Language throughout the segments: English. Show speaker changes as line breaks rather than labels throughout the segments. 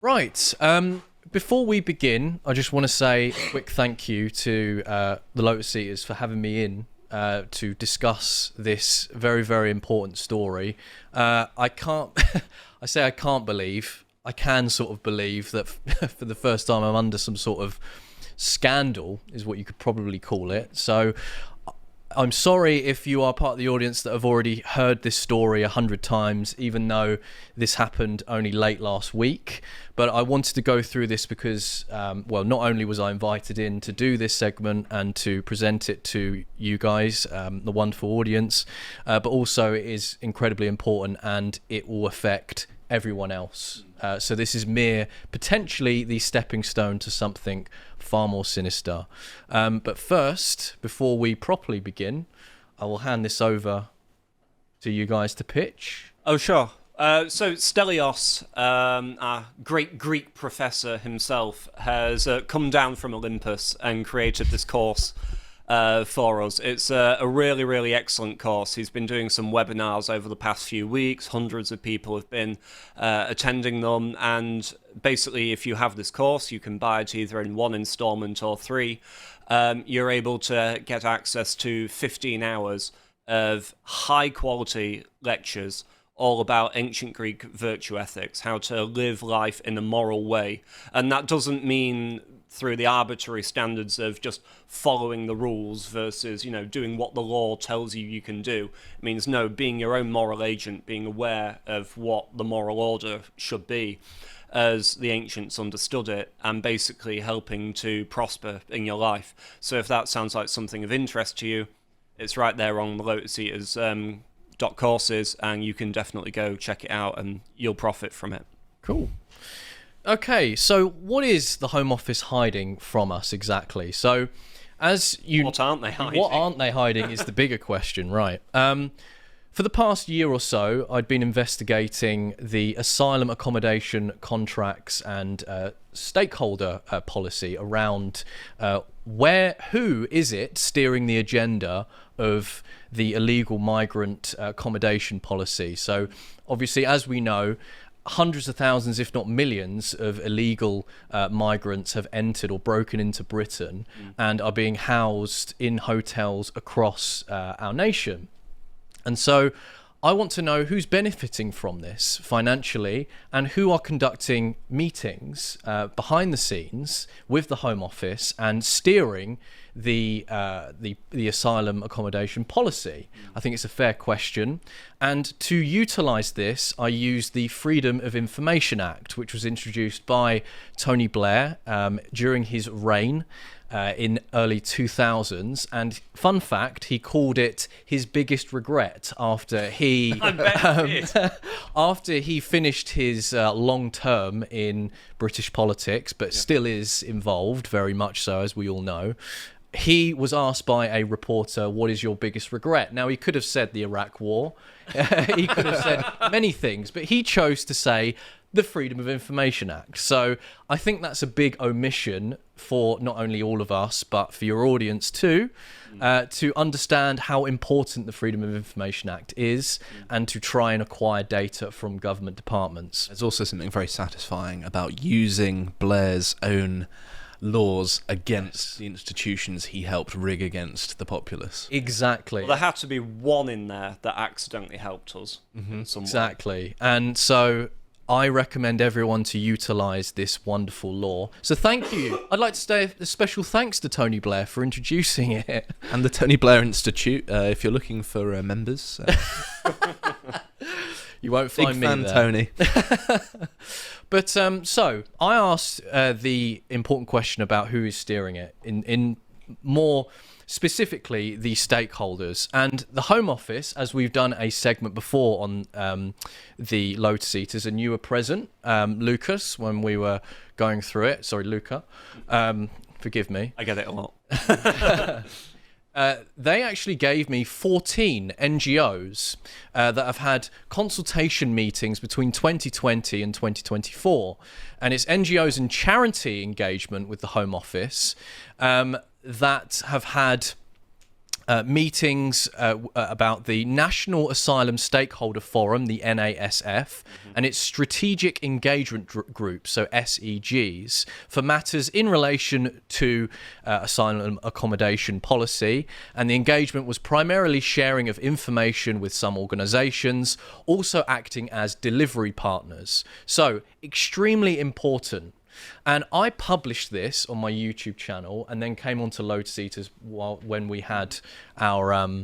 Right. Before we begin, I just want to say a quick thank you to the Lotus Eaters for having me in to discuss this very, very important story. I can't, I can't believe, I can sort of believe that for the first time I'm under some sort of scandal, is what you could probably call it. So I'm sorry if you are part of the audience that have already heard this story 100 times, even though this happened only late last week. But I wanted to go through this because, well, not only was I invited in to do this segment and to present it to you guys, the wonderful audience, but also it is incredibly important and it will affect everyone else. So this is potentially the stepping stone to something far more sinister. But first, before we properly begin, I will hand this over to you guys to pitch.
Oh, sure. So Stelios, our great Greek professor himself, has come down from Olympus and created this course for us. It's a really, really excellent course. He's been doing some webinars over the past few weeks. Hundreds of people have been attending them. And basically, if you have this course, you can buy it either in one installment or three. You're able to get access to 15 hours of high-quality lectures all about ancient Greek virtue ethics, how to live life in a moral way. And that doesn't mean through the arbitrary standards of just following the rules versus, doing what the law tells you can do. It means, no, being your own moral agent, being aware of what the moral order should be as the ancients understood it, and basically helping to prosper in your life. So if that sounds like something of interest to you, it's right there on the Lotus Eaters .courses, and you can definitely go check it out and you'll profit from it.
Cool. Okay, so what is the Home Office hiding from us exactly? So,
what aren't they hiding?
What aren't they hiding is the bigger question, right? For the past year or so, I'd been investigating the asylum accommodation contracts and stakeholder policy around who is it steering the agenda of the illegal migrant accommodation policy. So obviously, as we know, hundreds of thousands, if not millions, of illegal migrants have entered or broken into Britain and are being housed in hotels across our nation. And so I want to know who's benefiting from this financially and who are conducting meetings behind the scenes with the Home Office and steering the asylum accommodation policy. I think it's a fair question. And to utilise this, I used the Freedom of Information Act, which was introduced by Tony Blair during his reign in early 2000s, and fun fact, he called it his biggest regret after he after he finished his long term in British politics, but still is involved very much so, as we all know. He was asked by a reporter, what is your biggest regret? Now, he could have said the Iraq War. He could have said many things, but he chose to say the Freedom of Information Act. So I think that's a big omission for not only all of us, but for your audience too, to understand how important the Freedom of Information Act is and to try and acquire data from government departments.
There's also something very satisfying about using Blair's own laws against the institutions he helped rig against the populace.
Exactly.
Well, there had to be one in there that accidentally helped us.
Exactly. And so I recommend everyone to utilise this wonderful law. So thank you. I'd like to say a special thanks to Tony Blair for introducing it.
And the Tony Blair Institute, if you're looking for members.
You won't find
Big
me
fan,
there.
Tony.
But so I asked the important question about who is steering it in more specifically the stakeholders, and the Home Office, as we've done a segment before on the Lotus Eaters, and you were present, Lucas, when we were going through it. Sorry, Luca. Forgive me.
I get it a lot.
They actually gave me 14 NGOs that have had consultation meetings between 2020 and 2024. And it's NGOs and charity engagement with the Home Office that have had meetings about the National Asylum Stakeholder Forum, the NASF, and its Strategic Engagement Groups, so SEGs, for matters in relation to asylum accommodation policy. And the engagement was primarily sharing of information with some organisations, also acting as delivery partners. So, extremely important. And I published this on my YouTube channel and then came on to Lotus Eaters when we had our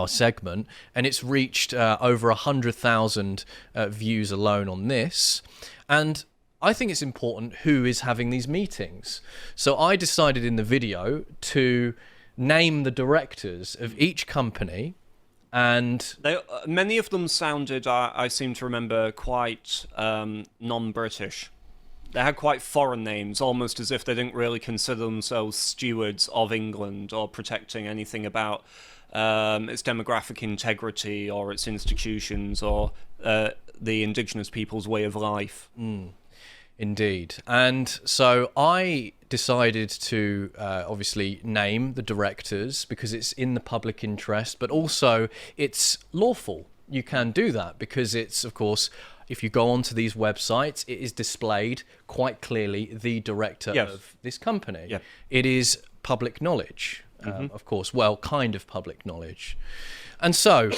segment, and it's reached over 100,000 views alone on this. And I think it's important who is having these meetings. So I decided in the video to name the directors of each company. And
many of them sounded, I seem to remember, quite non-British. They had quite foreign names, almost as if they didn't really consider themselves stewards of England or protecting anything about its demographic integrity or its institutions or the indigenous people's way of life.
Indeed. And so I decided to obviously name the directors because it's in the public interest, but also it's lawful. You can do that because it's, of course, if you go onto these websites, it is displayed quite clearly the director of this company.
Yep.
It is public knowledge, of course. Well, kind of public knowledge. And so,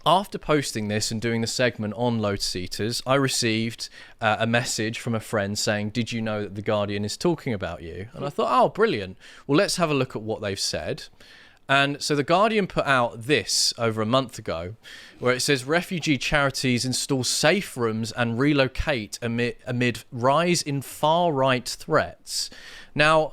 after posting this and doing the segment on Lotus Eaters, I received a message from a friend saying, "Did you know that The Guardian is talking about you?" And I thought, oh, brilliant. Well, let's have a look at what they've said. And so The Guardian put out this over a month ago, where it says refugee charities install safe rooms and relocate amid rise in far-right threats. Now,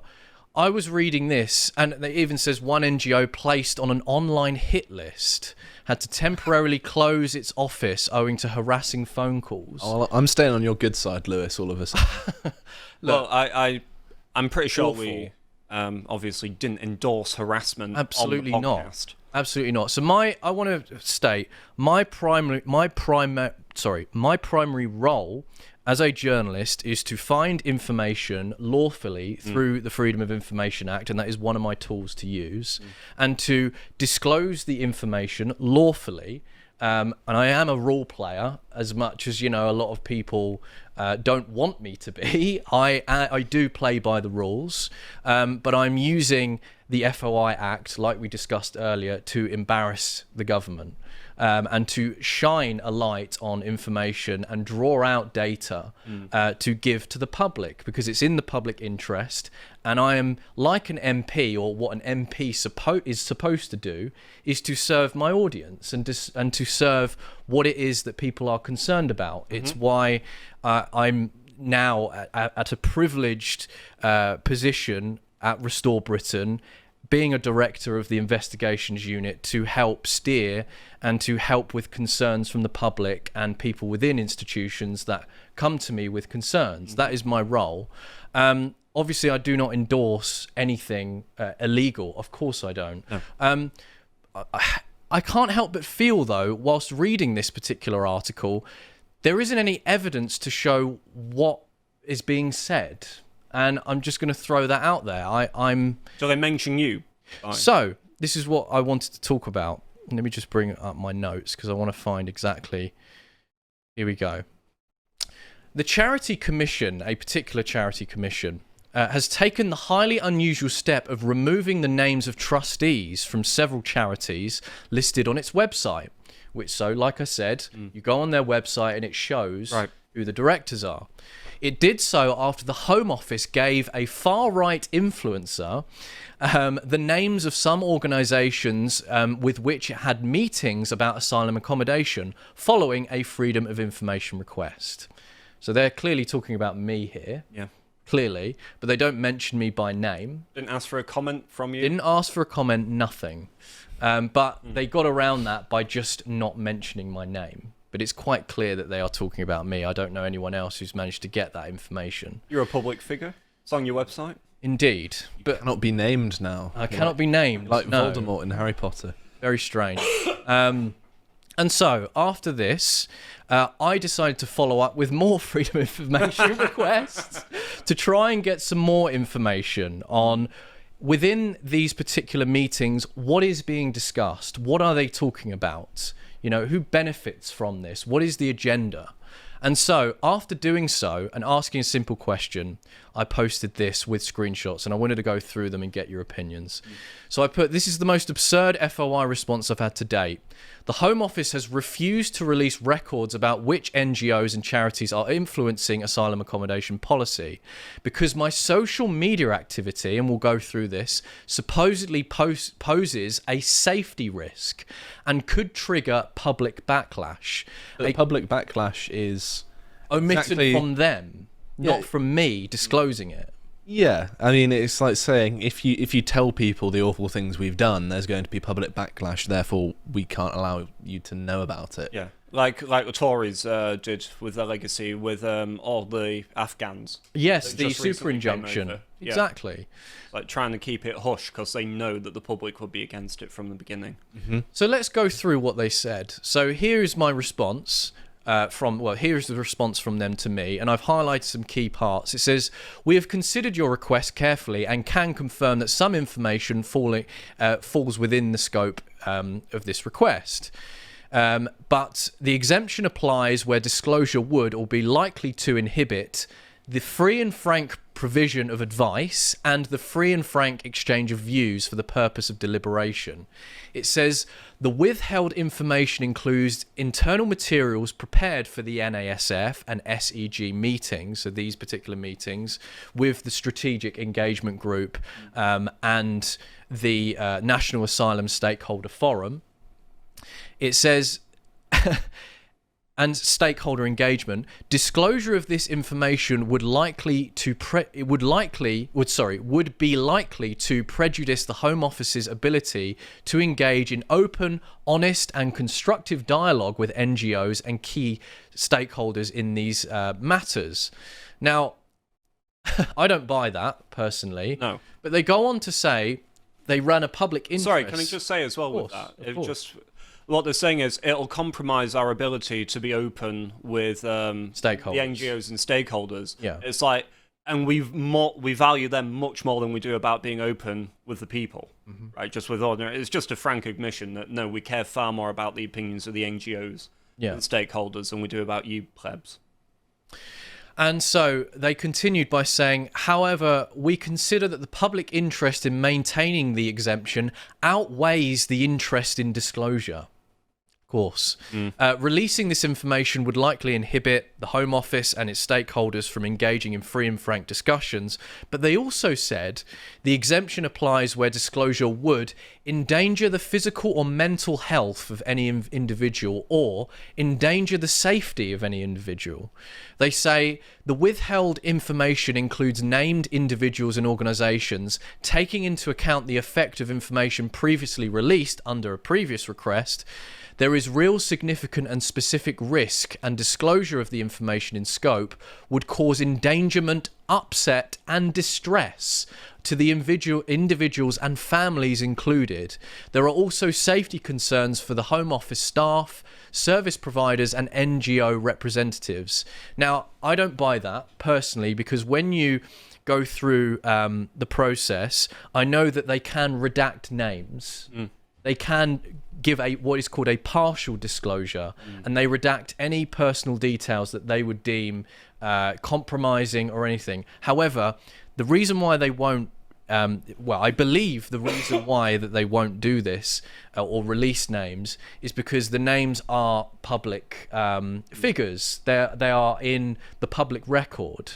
I was reading this, and it even says one NGO placed on an online hit list had to temporarily close its office owing to harassing phone calls.
Oh, I'm staying on your good side, Lewis, all of a sudden.
Well, I'm pretty sure
awful.
we obviously didn't endorse harassment
Absolutely
on the
not.
podcast.
Absolutely not. So I want to state my primary role as a journalist is to find information lawfully through the Freedom of Information Act, and that is one of my tools to use, and to disclose the information lawfully. And I am a role player, as much as, you know, a lot of people don't want me to be. I do play by the rules, but I'm using the FOI Act, like we discussed earlier, to embarrass the government and to shine a light on information and draw out data to give to the public, because it's in the public interest. And I am like an MP, or what an MP is supposed to do, is to serve my audience and to serve what it is that people are concerned about. It's why I'm now at a privileged position at Restore Britain, being a director of the investigations unit, to help steer and to help with concerns from the public and people within institutions that come to me with concerns. That is my role. Obviously, I do not endorse anything illegal. Of course I don't. No. I can't help but feel, though, whilst reading this particular article, there isn't any evidence to show what is being said. And I'm just going to throw that out there.
So they mention you? Fine.
So, this is what I wanted to talk about. Let me just bring up my notes, because I want to find exactly... Here we go. The Charity Commission, a particular charity commission, has taken the highly unusual step of removing the names of trustees from several charities listed on its website. So, like I said, you go on their website and it shows who the directors are. It did so after the Home Office gave a far-right influencer the names of some organisations with which it had meetings about asylum accommodation following a Freedom of Information request. So they're clearly talking about me here.
Yeah.
Clearly, but they don't mention me by name.
Didn't ask for a comment from you?
Didn't ask for a comment, nothing. But they got around that by just not mentioning my name. But it's quite clear that they are talking about me. I don't know anyone else who's managed to get that information.
You're a public figure. It's on your website.
Indeed. But
Cannot be named now.
I cannot be named.
Like
no.
Voldemort in Harry Potter.
Very strange. And so, after this, I decided to follow up with more Freedom of Information requests to try and get some more information on within these particular meetings, what is being discussed? What are they talking about? Who benefits from this? What is the agenda? And so after doing so and asking a simple question, I posted this with screenshots, and I wanted to go through them and get your opinions. So I put, this is the most absurd FOI response I've had to date. The Home Office has refused to release records about which NGOs and charities are influencing asylum accommodation policy because my social media activity, and we'll go through this, supposedly poses a safety risk and could trigger public backlash.
But public backlash is
omitted from them, not from me disclosing it.
Yeah, I mean, it's like saying if you tell people the awful things we've done, there's going to be public backlash. Therefore, we can't allow you to know about it.
Yeah, like the Tories did with their legacy with all the Afghans.
Yes, the super injunction. Exactly.
Like trying to keep it hush because they know that the public would be against it from the beginning.
Mm-hmm.
So let's go through what they said. So here's my response. Here's the response from them to me, and I've highlighted some key parts. It says, we have considered your request carefully and can confirm that some information falls within the scope of this request. But the exemption applies where disclosure would or be likely to inhibit the free and frank provision of advice and the free and frank exchange of views for the purpose of deliberation. It says the withheld information includes internal materials prepared for the NASF and SEG meetings, so these particular meetings with the Strategic Engagement Group and the National Asylum Stakeholder Forum. It says and stakeholder engagement, disclosure of this information would be likely to prejudice the Home Office's ability to engage in open, honest and constructive dialogue with NGOs and key stakeholders in these matters. Now, I don't buy that personally.
No.
But they go on to say they ran a public interest.
Sorry, can I just say as well with that? What they're saying is it'll compromise our ability to be open with
stakeholders.
The NGOs and stakeholders.
Yeah.
It's like, and we value them much more than we do about being open with the people, right? Just with ordinary, it's just a frank admission that no, we care far more about the opinions of the NGOs and stakeholders than we do about you plebs.
And so they continued by saying, however, we consider that the public interest in maintaining the exemption outweighs the interest in disclosure. Course. Releasing this information would likely inhibit the Home Office and its stakeholders from engaging in free and frank discussions, but they also said the exemption applies where disclosure would endanger the physical or mental health of any individual or endanger the safety of any individual. They say the withheld information includes named individuals and organisations, taking into account the effect of information previously released under a previous request. There is real significant and specific risk, and disclosure of the information in scope would cause endangerment, upset and distress to the individuals and families included. There are also safety concerns for the Home Office staff, service providers and NGO representatives. Now, I don't buy that personally, because when you go through the process, I know that they can redact names. They can give what is called a partial disclosure, and they redact any personal details that they would deem compromising or anything. However, the reason why they won't, I believe the reason why that they won't do this or release names is because the names are public figures. They are in the public record.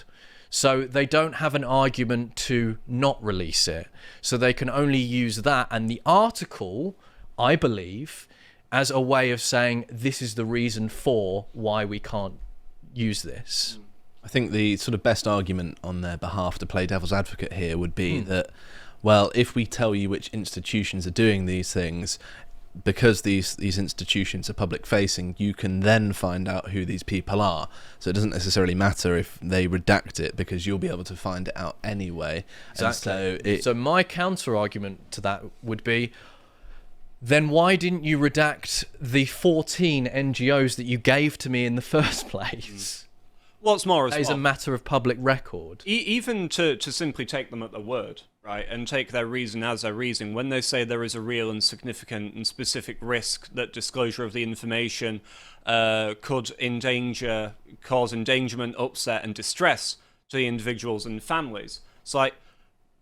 So they don't have an argument to not release it. So they can only use that and the article, I believe, as a way of saying this is the reason for why we can't use this.
I think the sort of best argument on their behalf to play devil's advocate here would be that, well, if we tell you which institutions are doing these things, because these institutions are public facing, you can then find out who these people are. So it doesn't necessarily matter if they redact it, because you'll be able to find it out anyway.
Exactly. So my counter argument to that would be, then why didn't you redact the 14 NGOs that you gave to me in the first place?
What's more, as
that is a
well,
matter of public record.
even to simply take them at their word, right, and take their reason as their reason, when they say there is a real and significant and specific risk that disclosure of the information could cause endangerment, upset, and distress to the individuals and families. It's like,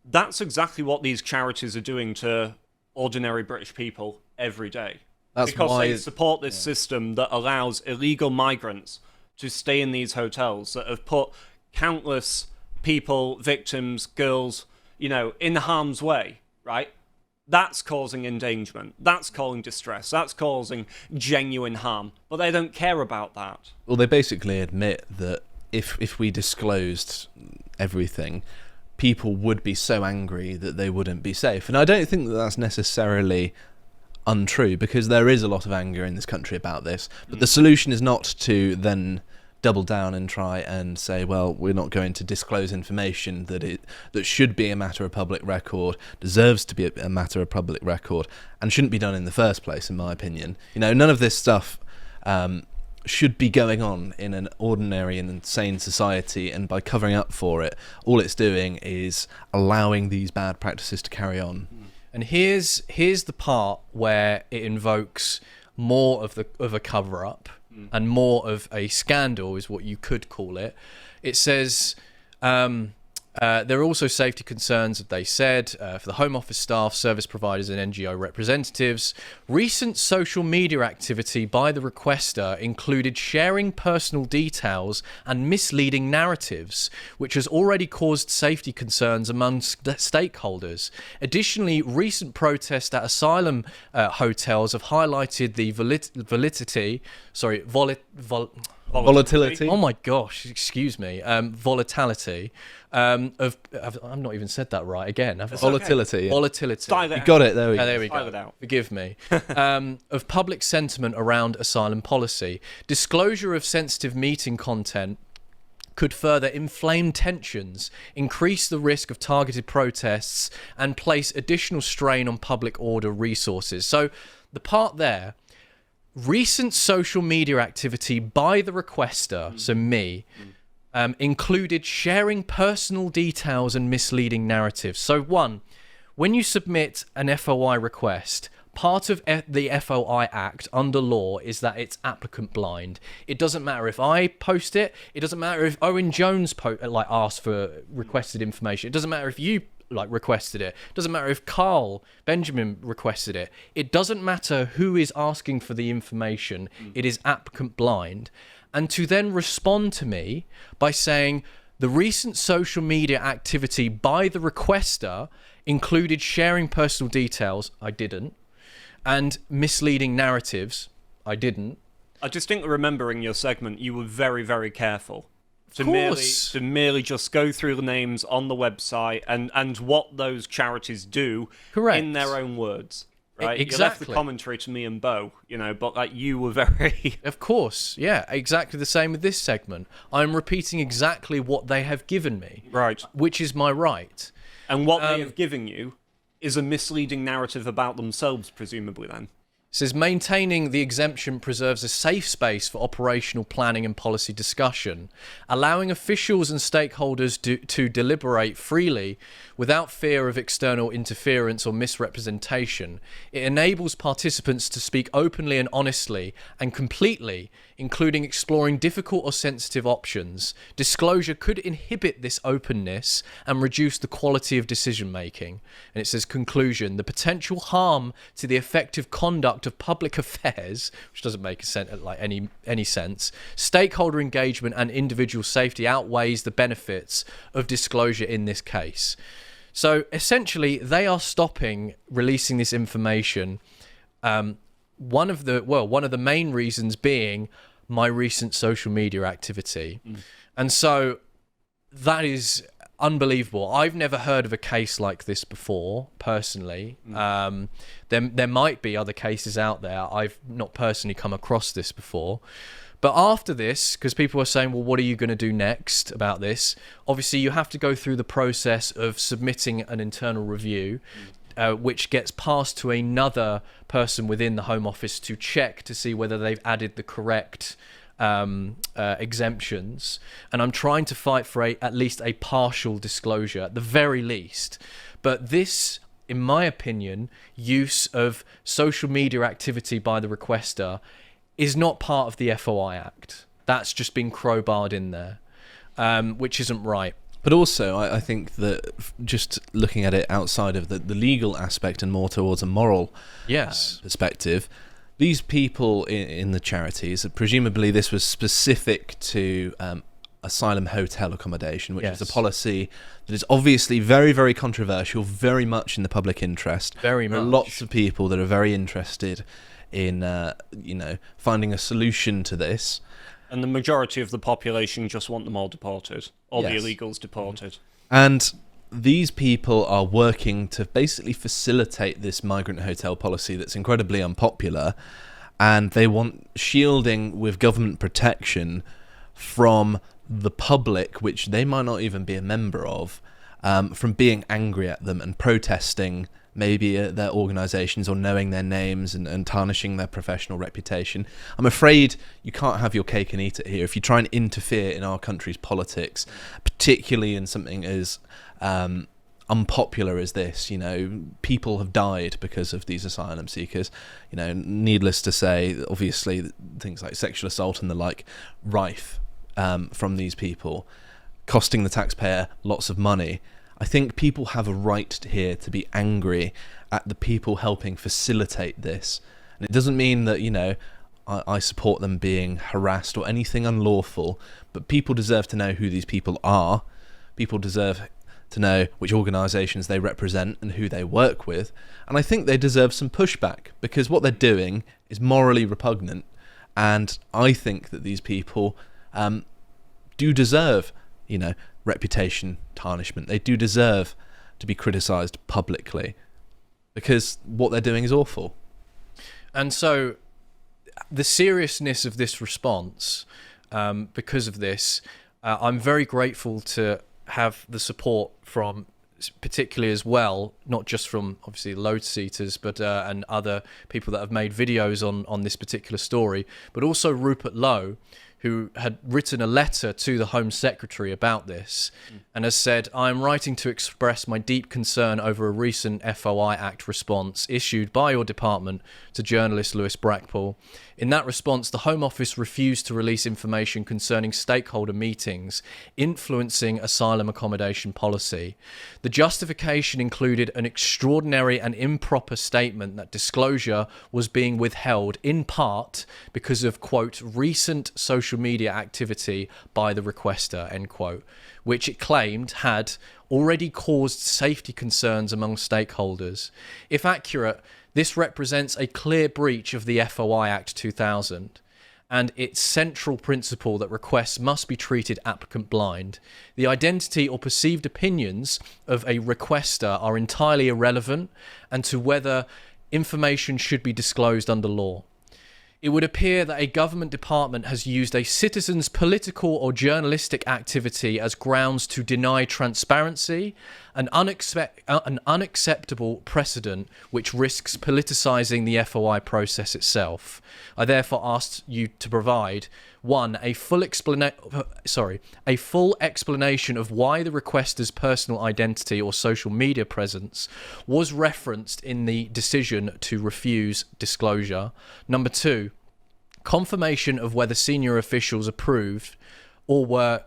that's exactly what these charities are doing to ordinary British people every day.
That's
because
why
they support this system that allows illegal migrants to stay in these hotels that have put countless people, victims, girls, in harm's way, right? That's causing endangerment. That's causing distress. That's causing genuine harm. But they don't care about that.
Well, they basically admit that if we disclosed everything, people would be so angry that they wouldn't be safe. And I don't think that that's necessarily untrue, because there is a lot of anger in this country about this. But the solution is not to then double down and try and say, well, we're not going to disclose information that should be a matter of public record, deserves to be a matter of public record, and shouldn't be done in the first place, in my opinion. None of this stuff should be going on in an ordinary and insane society, and by covering up for it, all it's doing is allowing these bad practices to carry on.
And here's the part where it invokes more of a cover-up and more of a scandal, is what you could call it. It says there are also safety concerns, they said, for the Home Office staff, service providers and NGO representatives. Recent social media activity by the requester included sharing personal details and misleading narratives, which has already caused safety concerns among stakeholders. Additionally, recent protests at asylum hotels have highlighted the volatility. Oh my gosh, excuse me. Volatility. I've not even said that right again.
Volatility.
Okay.
Yeah.
Volatility.
You got it. There we go.
There we go. Forgive me. Of public sentiment around asylum policy. Disclosure of sensitive meeting content could further inflame tensions, increase the risk of targeted protests, and place additional strain on public order resources. So the part there, recent social media activity by the requester, so me, included sharing personal details and misleading narratives. So one, when you submit an FOI request, part of the FOI Act under law is that it's applicant blind. It doesn't matter if I post it. It doesn't matter if Owen Jones asked for requested information. It doesn't matter if you requested it. It doesn't matter if Carl Benjamin requested it. It doesn't matter who is asking for the information. It is applicant blind. And to then respond to me by saying the recent social media activity by the requester included sharing personal details, I didn't, and misleading narratives, I didn't.
I distinctly remember in your segment you were very, very careful to merely just go through the names on the website and what those charities do.
Correct.
In their own words. Right?
Exactly.
You left the commentary to me and Bo, but you were very...
Of course, yeah, exactly the same with this segment. I'm repeating exactly what they have given me.
Right.
Which is my right.
And what they have given you is a misleading narrative about themselves, presumably, then.
It says, maintaining the exemption preserves a safe space for operational planning and policy discussion, allowing officials and stakeholders to deliberate freely without fear of external interference or misrepresentation. It enables participants to speak openly and honestly and completely, including exploring difficult or sensitive options. Disclosure could inhibit this openness and reduce the quality of decision making. And it says, conclusion, the potential harm to the effective conduct of public affairs, which doesn't make any sense, stakeholder engagement and individual safety outweighs the benefits of disclosure in this case. So essentially, they are stopping releasing this information. One of the main reasons being my recent social media activity. And so that is unbelievable. I've never heard of a case like this before, personally. There might be other cases out there. I've not personally come across this before. But after this, because people are saying, well, what are you going to do next about this? Obviously, you have to go through the process of submitting an internal review, which gets passed to another person within the Home Office to check to see whether they've added the correct exemptions, and I'm trying to fight for at least a partial disclosure at the very least. But this, in my opinion, use of social media activity by the requester is not part of the FOI Act. That's just been crowbarred in there, which isn't right.
But also, I think that just looking at it outside of the legal aspect and more towards a moral perspective, these people in the charities, presumably this was specific to asylum hotel accommodation, which is a policy that is obviously very, very controversial, very much in the public interest.
Very much.
There are lots of people that are very interested in, finding a solution to this.
And the majority of the population just want them all deported. All the illegals deported.
And these people are working to basically facilitate this migrant hotel policy that's incredibly unpopular. And they want shielding with government protection from the public, which they might not even be a member of, from being angry at them and protesting maybe their organisations or knowing their names and tarnishing their professional reputation. I'm afraid you can't have your cake and eat it here. If you try and interfere in our country's politics, particularly in something as unpopular as this, people have died because of these asylum seekers. Needless to say, obviously things like sexual assault and the like rife from these people, costing the taxpayer lots of money. I think people have a right here to be angry at the people helping facilitate this. And it doesn't mean that, I support them being harassed or anything unlawful, but people deserve to know who these people are. People deserve to know which organisations they represent and who they work with. And I think they deserve some pushback, because what they're doing is morally repugnant. And I think that these people do deserve, reputation tarnishment. They do deserve to be criticised publicly, because what they're doing is awful.
And so the seriousness of this response, because of this, I'm very grateful to have the support from, particularly as well, not just from obviously Lotus Eaters, but and other people that have made videos on this particular story, but also Rupert Lowe, who had written a letter to the Home Secretary about this and has said, "I am writing to express my deep concern over a recent FOI Act response issued by your department to journalist Lewis Brackpool. In that response, the Home Office refused to release information concerning stakeholder meetings influencing asylum accommodation policy. The justification included an extraordinary and improper statement that disclosure was being withheld in part because of, quote, recent social media activity by the requester, end quote, which it claimed had already caused safety concerns among stakeholders. If accurate, this represents a clear breach of the FOI Act 2000 and its central principle that requests must be treated applicant blind. The identity or perceived opinions of a requester are entirely irrelevant and to whether information should be disclosed under law. It would appear that a government department has used a citizen's political or journalistic activity as grounds to deny transparency, an unacceptable precedent which risks politicising the FOI process itself. I therefore asked you to provide, 1, a full explanation of why the requester's personal identity or social media presence was referenced in the decision to refuse disclosure. Number 2, confirmation of whether senior officials approved or were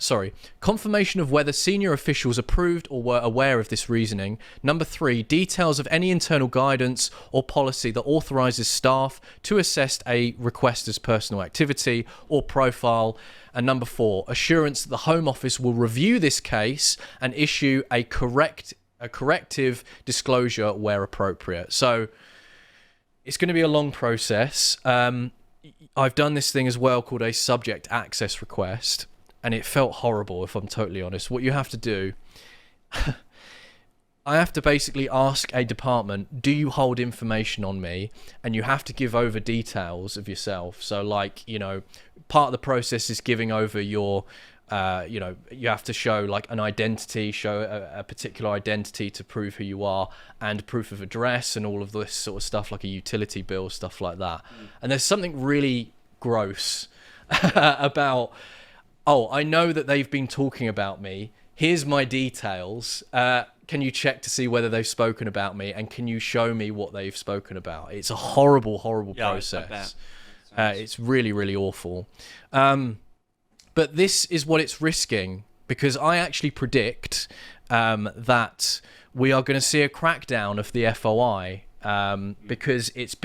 aware of this reasoning. Number 3, details of any internal guidance or policy that authorises staff to assess a requester's personal activity or profile. And number 4, assurance that the Home Office will review this case and issue a corrective disclosure where appropriate. So it's going to be a long process. I've done this thing as well called a subject access request, and it felt horrible, if I'm totally honest. What you have to do, I have to basically ask a department, do you hold information on me? And you have to give over details of yourself. So like, part of the process is giving over your, you have to show like an identity, show a particular identity to prove who you are, and proof of address and all of this sort of stuff, like a utility bill, stuff like that. And there's something really gross about, oh, I know that they've been talking about me. Here's my details. Can you check to see whether they've spoken about me? And can you show me what they've spoken about? It's a horrible, horrible process. It's really, really awful. But this is what it's risking, because I actually predict that we are going to see a crackdown of the FOI, because it's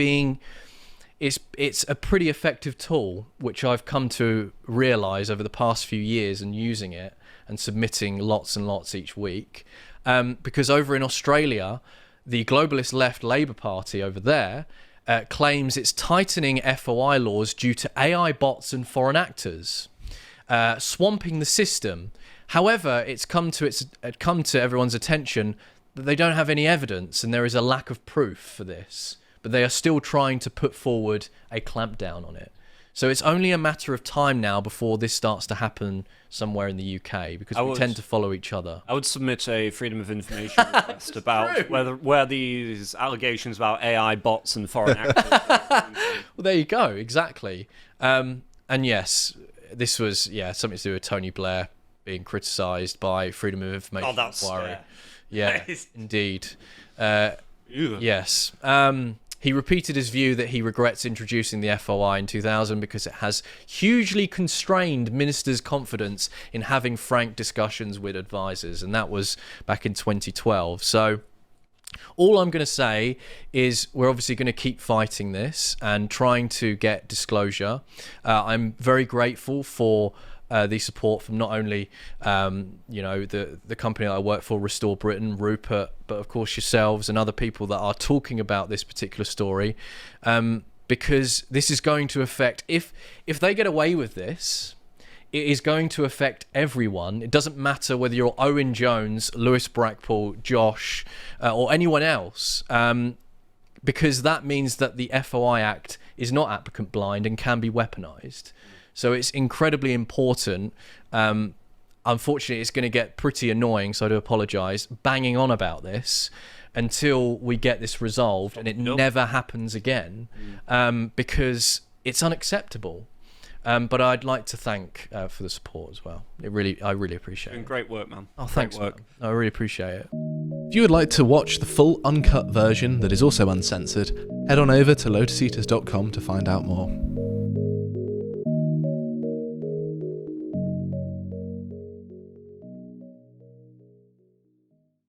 a pretty effective tool, which I've come to realize over the past few years and using it and submitting lots and lots each week. Because over in Australia, the globalist left Labour Party over there claims it's tightening FOI laws due to AI bots and foreign actors swamping the system. However, it's come to everyone's attention that they don't have any evidence and there is a lack of proof for this, but they are still trying to put forward a clampdown on it. So it's only a matter of time now before this starts to happen somewhere in the UK, because we tend to follow each other.
I would submit a Freedom of Information request about where these allegations about AI bots and foreign actors.
Well, there you go, exactly. And yes, this was something to do with Tony Blair being criticised by Freedom of Information Inquiry. Yeah, indeed. Yes. He repeated his view that he regrets introducing the FOI in 2000 because it has hugely constrained ministers' confidence in having frank discussions with advisors, and that was back in 2012. So all I'm going to say is we're obviously going to keep fighting this and trying to get disclosure. I'm very grateful for the support from not only the company I work for, Restore Britain, Rupert, but of course yourselves and other people that are talking about this particular story, because this is going to affect, if they get away with this, it is going to affect everyone. It doesn't matter whether you're Owen Jones, Lewis Brackpool, Josh, or anyone else, because that means that the FOI Act is not applicant blind and can be weaponized. So it's incredibly important. Unfortunately, it's going to get pretty annoying, so I do apologise, banging on about this until we get this resolved and it never happens again, because it's unacceptable. But I'd like to thank for the support as well. I really appreciate it.
Great work, man.
Oh, thanks, man. I really appreciate it.
If you would like to watch the full uncut version that is also uncensored, head on over to lotuseaters.com to find out more.